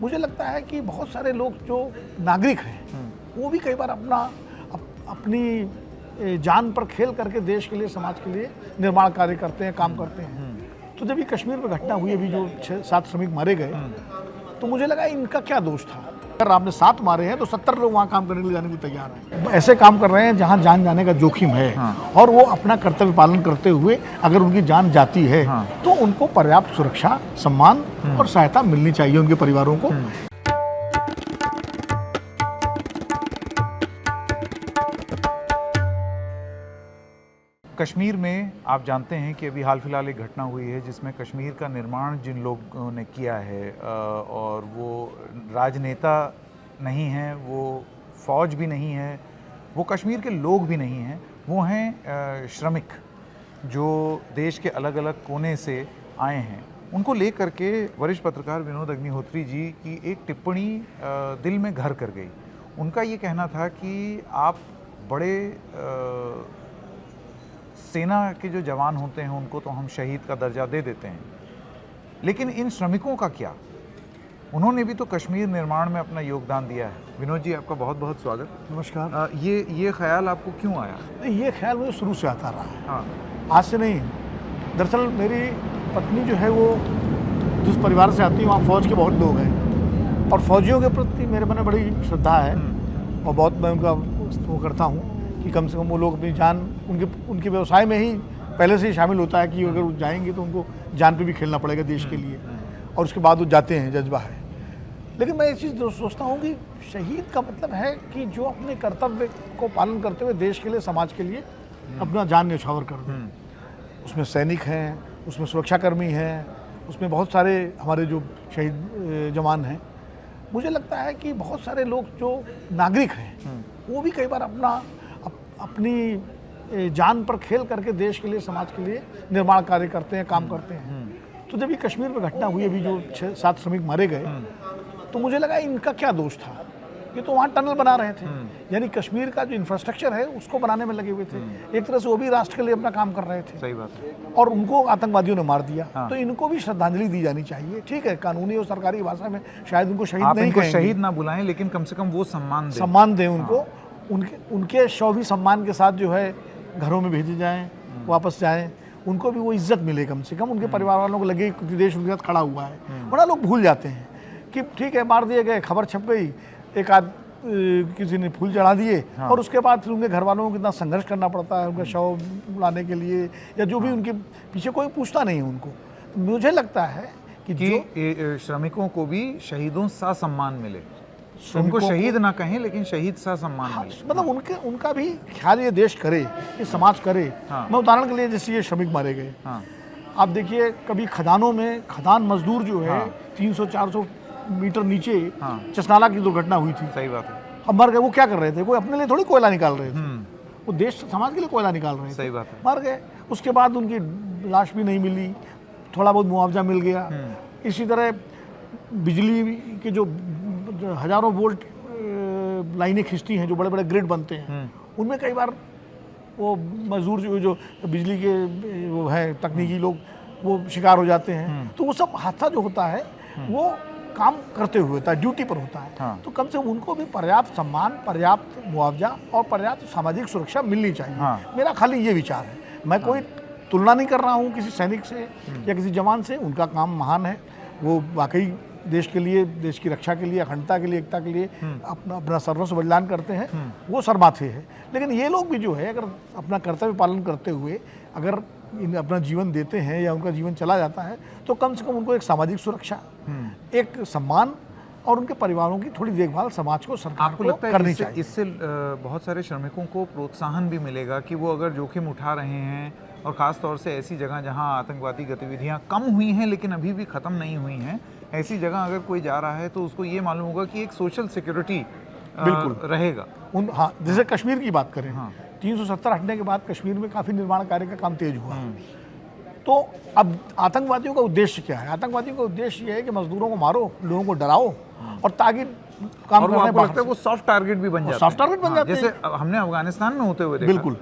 मुझे लगता है कि बहुत सारे लोग जो नागरिक हैं वो भी कई बार अपनी जान पर खेल करके देश के लिए, समाज के लिए निर्माण कार्य करते हैं, काम करते हैं। तो जब ये कश्मीर में घटना हुई, अभी जो 6-7 श्रमिक मारे गए, तो मुझे लगा इनका क्या दोष था। अगर आपने 7 मारे हैं तो 70 लोग वहाँ काम करने के लिए जाने को तैयार हैं। ऐसे काम कर रहे हैं जहाँ जान जाने का जोखिम है, और वो अपना कर्तव्य पालन करते हुए अगर उनकी जान जाती है तो उनको पर्याप्त सुरक्षा, सम्मान और सहायता मिलनी चाहिए उनके परिवारों को। कश्मीर में आप जानते हैं कि अभी हाल फिलहाल एक घटना हुई है जिसमें कश्मीर का निर्माण जिन लोगों ने किया है और वो राजनेता नहीं हैं, वो फौज भी नहीं है, वो कश्मीर के लोग भी नहीं हैं, वो हैं श्रमिक जो देश के अलग अलग कोने से आए हैं। उनको लेकर के वरिष्ठ पत्रकार विनोद अग्निहोत्री जी की एक टिप्पणी दिल में घर कर गई। उनका ये कहना था कि आप बड़े सेना के जो जवान होते हैं उनको तो हम शहीद का दर्जा दे देते हैं, लेकिन इन श्रमिकों का क्या? उन्होंने भी तो कश्मीर निर्माण में अपना योगदान दिया है। विनोद जी, आपका बहुत बहुत स्वागत। नमस्कार। ये ख्याल आपको क्यों आया? ये ख्याल मुझे शुरू से आता रहा है। हाँ। आज से नहीं। दरअसल मेरी पत्नी जो है वो जिस परिवार से आती है वहाँ फ़ौज के बहुत लोग हैं, और फौजियों के प्रति मेरे मन में बड़ी श्रद्धा है, और बहुत मैं उनका वो करता हूँ कि कम से कम वो लोग अपनी जान, उनके व्यवसाय में ही पहले से ही शामिल होता है कि अगर वो जाएंगे तो उनको जान पे भी खेलना पड़ेगा देश के लिए, और उसके बाद वो जाते हैं, जज्बा है। लेकिन मैं एक चीज़ सोचता हूँ कि शहीद का मतलब है कि जो अपने कर्तव्य को पालन करते हुए देश के लिए, समाज के लिए अपना जान न्यौछावर कर दें। उसमें सैनिक हैं, उसमें सुरक्षाकर्मी हैं, उसमें बहुत सारे हमारे जो शहीद जवान हैं। मुझे लगता है कि बहुत सारे लोग जो नागरिक हैं वो भी कई बार अपनी जान पर खेल करके देश के लिए, समाज के लिए निर्माण कार्य करते हैं, काम करते हैं। तो जब ये कश्मीर में घटना हुई, अभी जो 6-7 श्रमिक मारे गए, तो मुझे लगा इनका क्या दोष था। ये तो वहाँ टनल बना रहे थे, यानी कश्मीर का जो इंफ्रास्ट्रक्चर है उसको बनाने में लगे हुए थे। एक तरह से वो भी राष्ट्र के लिए अपना काम कर रहे थे। सही बात है। और उनको आतंकवादियों ने मार दिया। तो इनको भी श्रद्धांजलि दी जानी चाहिए। ठीक है, कानूनी और सरकारी भाषा में शायद उनको शहीद नहीं कहेंगे, शहीद ना बुलाएं, लेकिन कम से कम वो सम्मान दें उनको। उनके शव भी सम्मान के साथ जो है घरों में भेजे जाएं, वापस जाएं, उनको भी वो इज्जत मिले। कम से कम उनके परिवार वालों को लगे कि देश उनके साथ खड़ा हुआ है। बड़ा लोग भूल जाते हैं कि ठीक है, मार दिए गए, खबर छप गई, एक आध किसी ने फूल चढ़ा दिए, और उसके बाद फिर उनके घर वालों को कितना संघर्ष करना पड़ता है उनका शव लाने के लिए, या जो भी उनके पीछे कोई पूछता नहीं है उनको। तो मुझे लगता है कि श्रमिकों को भी शहीदों सा सम्मान मिले। उनको शहीद ना कहें, लेकिन शहीद सा सम्मान मिले। मतलब उनका भी ख्याल ये देश करे, ये समाज करे। मैं उदाहरण के लिए, जैसे ये श्रमिक मारे गए, आप देखिए, कभी खदानों में खदान मजदूर जो है 300-400 मीटर नीचे चसनाला की दुर्घटना हुई थी। सही बात है। अब मर गए, वो क्या कर रहे थे? कोई अपने लिए थोड़ी कोयला निकाल रहे थे, वो देश समाज के लिए कोयला निकाल रहे थे। सही बात है। मर गए, उसके बाद उनकी लाश भी नहीं मिली, थोड़ा बहुत मुआवजा मिल गया। इसी तरह बिजली के जो हजारों वोल्ट लाइनें खिंचती हैं, जो बड़े बड़े ग्रिड बनते हैं, उनमें कई बार वो मजदूर जो बिजली के वो है तकनीकी लोग, वो शिकार हो जाते हैं। तो वो सब हादसा जो होता है वो काम करते हुए होता है, ड्यूटी पर होता है। तो कम से कम उनको भी पर्याप्त सम्मान, पर्याप्त मुआवजा और पर्याप्त सामाजिक सुरक्षा मिलनी चाहिए। मेरा खाली ये विचार है। मैं कोई तुलना नहीं कर रहा हूँ किसी सैनिक से या किसी जवान से। उनका काम महान है, वो वाकई देश के लिए, देश की रक्षा के लिए, अखंडता के लिए, एकता के लिए अपना सर्वस्व बलिदान करते हैं, वो सर्वमाथे है। लेकिन ये लोग भी जो है, अगर अपना कर्तव्य पालन करते हुए अगर अपना जीवन देते हैं या उनका जीवन चला जाता है, तो कम से कम उनको एक सामाजिक सुरक्षा, एक सम्मान और उनके परिवारों की थोड़ी देखभाल समाज को, सरकार को करनी चाहिए। इससे बहुत सारे श्रमिकों को प्रोत्साहन भी मिलेगा कि वो अगर जोखिम उठा रहे हैं, और ख़ास तौर से ऐसी जगह जहां आतंकवादी गतिविधियां कम हुई हैं लेकिन अभी भी ख़त्म नहीं हुई हैं, ऐसी जगह अगर कोई जा रहा है तो उसको ये मालूम होगा कि एक सोशल सिक्योरिटी बिल्कुल रहेगा। हाँ, जैसे कश्मीर की बात करें, 370 हटने के बाद कश्मीर में काफ़ी निर्माण कार्य का काम तेज हुआ। तो अब आतंकवादियों का उद्देश्य क्या है? आतंकवादियों का उद्देश्य ये है कि मजदूरों को मारो, लोगों को डराओ, और ताकि काम करने लगता है वो सॉफ्ट टारगेट भी बन जाते हैं। सॉफ्ट टारगेट बन जाते हैं, जैसे हमने अफगानिस्तान में होते हुए देखा। बिल्कुल,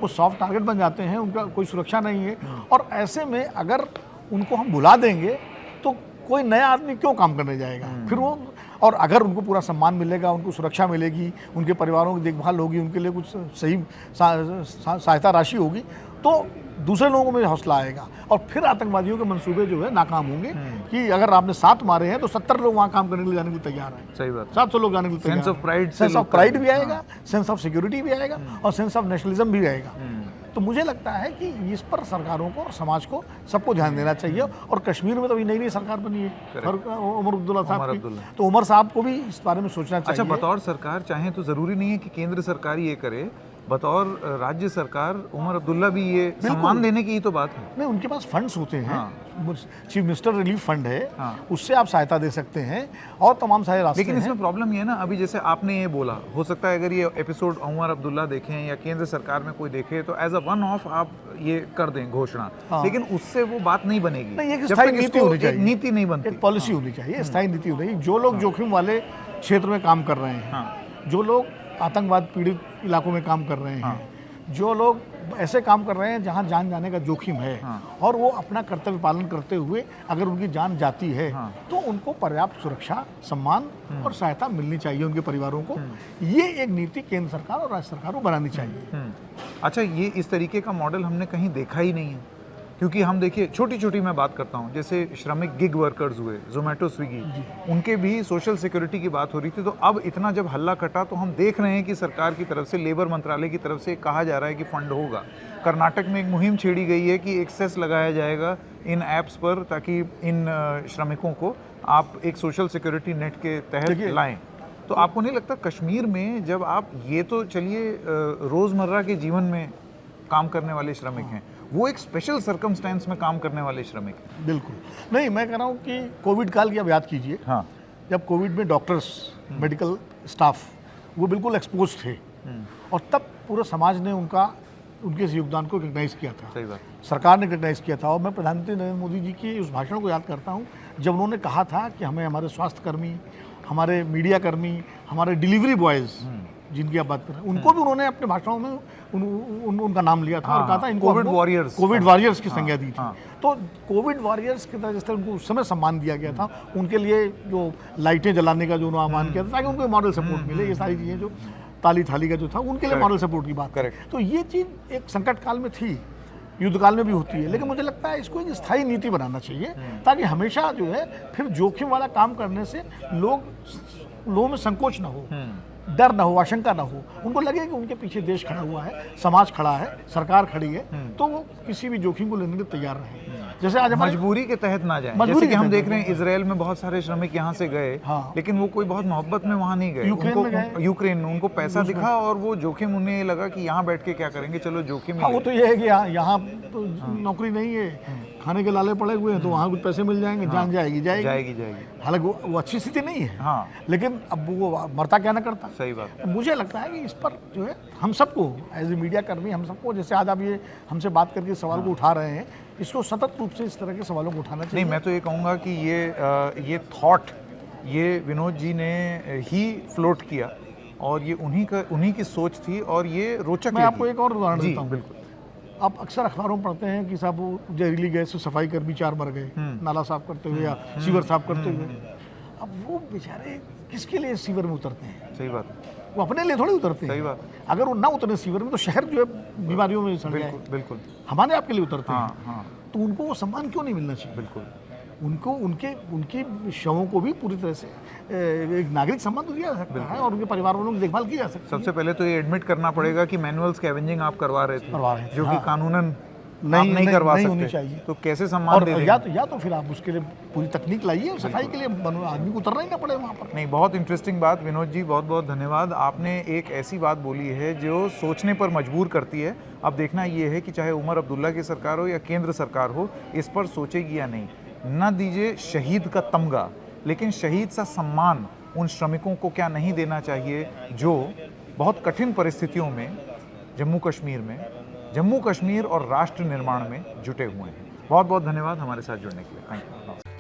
वो सॉफ्ट टारगेट बन जाते हैं, उनका कोई सुरक्षा नहीं है। और ऐसे में अगर उनको हम बुला देंगे तो कोई नया आदमी क्यों काम करने जाएगा फिर वो। और अगर उनको पूरा सम्मान मिलेगा, उनको सुरक्षा मिलेगी, उनके परिवारों की देखभाल होगी, उनके लिए कुछ सही सहायता राशि होगी, तो दूसरे लोगों में हौसला आएगा और फिर आतंकवादियों के मंसूबे जो है नाकाम होंगे। कि अगर आपने 7 मारे हैं तो 70 लोग वहाँ काम करने के लिए जाने के लिए तैयार हैं। सही बात। 700 लोग जाने के लिए तैयार हैं। सेंस ऑफ प्राइड भी आएगा, सेंस ऑफ सिक्योरिटी भी आएगा और सेंस ऑफ नेशनलिज्म भी आएगा। तो मुझे लगता है कि इस पर सरकारों को और समाज को सबको ध्यान देना चाहिए। और कश्मीर में तो अभी नई नई सरकार बनी है उमर अब्दुल्ला साहब की, तो उमर साहब को भी इस बारे में सोचना चाहिए। अच्छा, बतौर सरकार चाहे तो ज़रूरी नहीं है कि केंद्र सरकार ये करे, बतौर राज्य सरकार उमर अब्दुल्ला भी ये सम्मान देने की ही तो बात है। नहीं, उनके पास फंड्स होते हैं, चीफ मिनिस्टर रिलीफ फंड है, उससे आप सहायता दे सकते हैं और तमाम सारे रास्ते लेकिन इसमें प्रॉब्लम ये है ना, अभी जैसे आपने ये बोला, हो सकता है अगर ये एपिसोड उमर अब्दुल्ला देखें या केंद्र सरकार में कोई देखे तो एज अ वन ऑफ आप ये कर दें घोषणा, लेकिन उससे वो बात नहीं बनेगी। नहीं, एक स्थायी नीति होनी चाहिए, नीति नहीं बनती, एक पॉलिसी होनी चाहिए, स्थायी नीति होनी चाहिए। जो लोग जोखिम वाले क्षेत्र में काम कर रहे हैं, जो लोग आतंकवाद पीड़ित इलाकों में काम कर रहे हैं, जो लोग ऐसे काम कर रहे हैं जहां जान जाने का जोखिम है, और वो अपना कर्तव्य पालन करते हुए अगर उनकी जान जाती है तो उनको पर्याप्त सुरक्षा, सम्मान और सहायता मिलनी चाहिए उनके परिवारों को। ये एक नीति केंद्र सरकार और राज्य सरकार को बनानी चाहिए। अच्छा, ये इस तरीके का मॉडल हमने कहीं देखा ही नहीं है, क्योंकि हम देखिए छोटी छोटी मैं बात करता हूँ, जैसे श्रमिक गिग वर्कर्स हुए, जोमेटो, स्विगी, उनके भी सोशल सिक्योरिटी की बात हो रही थी। तो अब इतना जब हल्ला कटा तो हम देख रहे हैं कि सरकार की तरफ से, लेबर मंत्रालय की तरफ से कहा जा रहा है कि फंड होगा। कर्नाटक में एक मुहिम छेड़ी गई है कि एक सेस लगाया जाएगा इन ऐप्स पर, ताकि इन श्रमिकों को आप एक सोशल सिक्योरिटी नेट के तहत लाएं। तो आपको नहीं लगता कश्मीर में जब आप, ये तो चलिए रोज़मर्रा के जीवन में काम करने वाले श्रमिक हैं, वो एक स्पेशल सर्कमस्टेंस में काम करने वाले श्रमिक हैं। बिल्कुल नहीं, मैं कह रहा हूँ कि कोविड काल की आप याद कीजिए। हाँ, जब कोविड में डॉक्टर्स, मेडिकल स्टाफ वो बिल्कुल एक्सपोज थे, और तब पूरे समाज ने उनके इस योगदान को रिकग्नाइज़ किया था। सही बात। सरकार ने रिकग्नाइज़ किया था। और मैं प्रधानमंत्री नरेंद्र मोदी जी के उस भाषण को याद करता हूँ जब उन्होंने कहा था कि हमें हमारे स्वास्थ्यकर्मी, हमारे मीडिया कर्मी, हमारे डिलीवरी बॉयज़ जिनकी आप बात कर रहे हैं, उनको भी उन्होंने अपने भाषणों में उनका नाम लिया था और कहा था इनको कोविड वॉरियर्स की संज्ञा दी थी। तो कोविड वॉरियर्स की तरह जिस तरह उनको उस समय सम्मान दिया गया था, उनके लिए जो लाइटें जलाने का जो आह्वान किया था ताकि उनको मॉरल सपोर्ट मिले, ये सारी चीज़ें जो ताली थाली का जो था उनके लिए मॉरल सपोर्ट की बात। तो ये चीज़ एक संकट काल में थी, युद्ध काल में भी होती है, लेकिन मुझे लगता है इसको एक स्थायी नीति बनाना चाहिए ताकि हमेशा जो है फिर जोखिम वाला काम करने से लोगों में संकोच ना हो, डर ना हो, आशंका ना हो। उनको लगे कि उनके पीछे देश खड़ा हुआ है, समाज खड़ा है, सरकार खड़ी है, तो वो किसी भी जोखिम को लेने के तैयार रहे। जैसे आज मजबूरी के तहत ना जाए, जैसे कि हम देख रहे हैं इजराइल में बहुत सारे श्रमिक यहाँ से गए, लेकिन वो कोई बहुत मोहब्बत में वहाँ नहीं गए। यूक्रेन में उनको पैसा दिखा और वो जोखिम, उन्हें ये लगा कि यहाँ बैठ के क्या करेंगे, चलो जोखिम। वो तो ये है कि यहाँ तो नौकरी नहीं है, खाने के लाले पड़े हुए हैं, तो वहाँ कुछ पैसे मिल जाएंगे, जान जाएगी। हालांकि वो अच्छी स्थिति नहीं है, लेकिन अब वो मरता क्या ना करता। सही बात। मुझे लगता है कि इस पर जो है हम सबको एज ए मीडिया कर्मी, हम सबको, जैसे आज आप ये हमसे बात करके सवाल को उठा रहे हैं, इसको सतत रूप से इस तरह के सवालों को उठाना चाहिए। नहीं, मैं तो ये कहूँगा कि ये थॉट ये विनोद जी ने ही फ्लोट किया और ये उन्हीं की सोच थी और ये रोचक। मैं आपको एक और उदाहरण देता हूँ। बिल्कुल। आप अक्सर अखबारों में पढ़ते हैं कि साहब वो जहरीली गैस से सफाई कर्मी 4 मर गए, नाला साफ करते हुए या सीवर साफ करते हुए। अब वो बेचारे किसके लिए सीवर में उतरते हैं? सही बात। वो अपने लिए थोड़ी उतरते हैं। सही बात। अगर वो ना उतरे सीवर में तो शहर जो है बीमारियों में सड़ जाए। बिल्कुल। हमारे आपके लिए उतरते हैं, तो उनको वो सम्मान क्यों नहीं मिलना चाहिए? बिल्कुल। उनको उनके शवों को भी पूरी तरह से एक नागरिक सम्मान तो दिया जा सकता है और उनके परिवार वालों की देखभाल की जा सकती है। सबसे पहले तो ये एडमिट करना पड़ेगा कि मैनुअल स्कैवेंजिंग आप करवा रहे थे, जो कि कानूनन नहीं करवा सकते, होनी चाहिए। तो कैसे सम्मान दे देंगे? या तो फिर आप उसके लिए पूरी तकनीक लाइए और सफाई के लिए आदमी को उतरना ही ना पड़े वहाँ पर। नहीं, बहुत इंटरेस्टिंग बात विनोद जी, बहुत बहुत धन्यवाद। आपने एक ऐसी बात बोली है जो सोचने पर मजबूर करती है। अब देखना ये है कि चाहे उमर अब्दुल्ला की सरकार हो या केंद्र सरकार हो, इस पर सोचेगी या नहीं। न दीजिए शहीद का तमगा, लेकिन शहीद सा सम्मान उन श्रमिकों को क्या नहीं देना चाहिए जो बहुत कठिन परिस्थितियों में जम्मू कश्मीर और राष्ट्र निर्माण में जुटे हुए हैं। बहुत बहुत धन्यवाद हमारे साथ जुड़ने के लिए। Thank you.